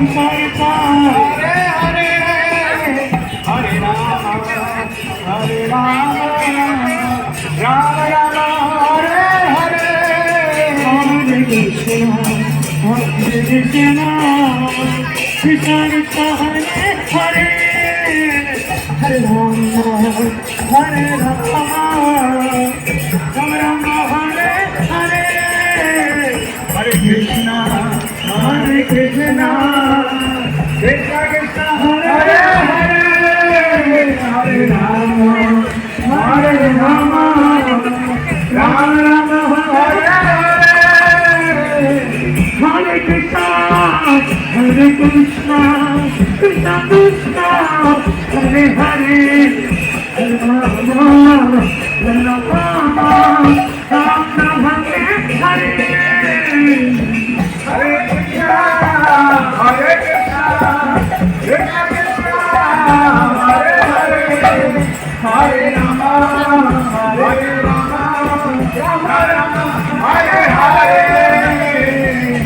कृष्णा हरे हरे हरे राम राम राम हरे हरे हरे कृष्णा कृष्ण कृष्ण हरे हरे हरे राम हरे राम राम राम हरे हरे हरे कृष्णा कृष्ण कृष्ण हरे हरे हरे राम राम राम हरे हरे हरे कृष्णा कृष्ण कृष्ण हरे हरे हरे राम राम हरे हरे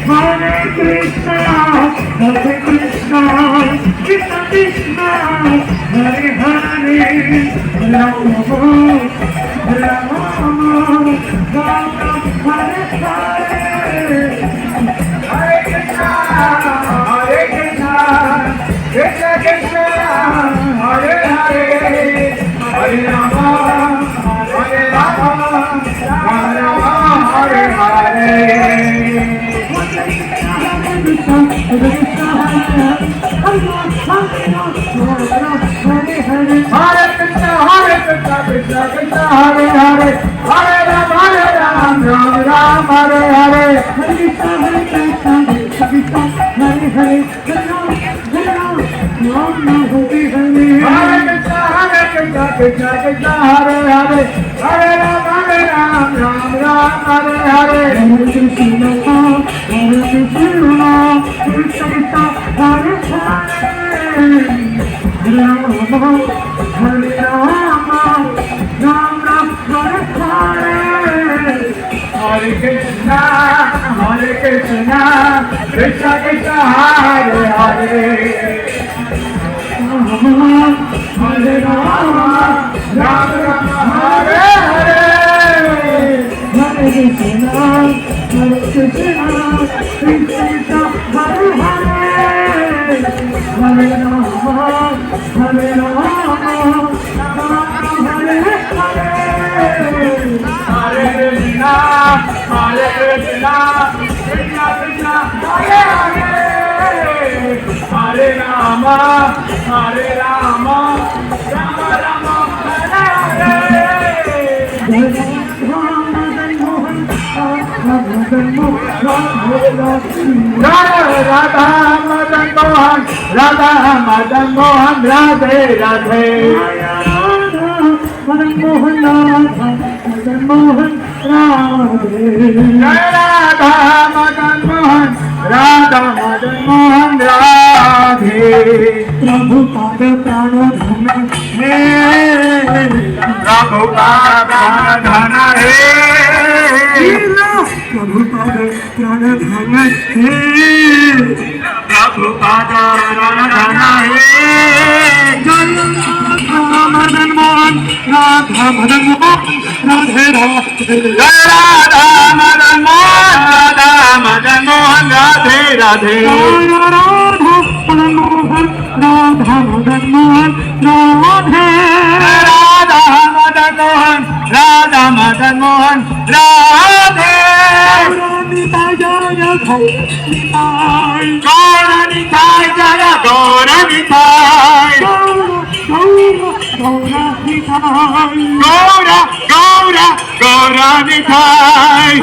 हरे कृष्णा हरे कृष्णा कृष्ण कृष्ण हरे हरे हरे राम राम राम हरे हरे हरे कृष्णा कृष्ण कृष्ण हरे हरे राम राम हरे हरे हरे कृष्णा कृष्ण कृष्ण हरे हरे हरे राम राम हरे हरे हरे कृष्ण कृष्ण कृष्ण हरे हरे हरे राम राम राम हरे हरे हरे कृष्ण हरे हरे कृष्ण कृष्ण हरे हरे हरे राम राम हरे हरे हरे कृष्ण कृष्ण कृष्ण हरे हरे राम राम हरे हरे हरे कृष्णा कृष्ण कृष्ण हरे हरे हरे राम राम हरे हरे हरे कृष्णा कृष्ण कृष्ण हरे हरे हरे राम हरे हरे हरे कृष्णा कृष्ण कृष्ण हरे हरे हरे राम राम राम हरे हरे राधा मदन मोहन राधे राधे मदन मोहन राधे राधा मदन मोहन राधे प्रभु पाद प्राण धन हे प्रभु पाद प्राण धन हे प्रभु पाद प्राण धन हे प्रभु पाद प्राण धन हे मदन मोहन राधा मदन मोहन राधे राधे राधा मदन मोहन राधे राधे राधा मदन मोहन राधा मदन मोहन राधे राधा मदन मोहन राधे निताय जय गौर निताय जय गौर निताय गौर निताय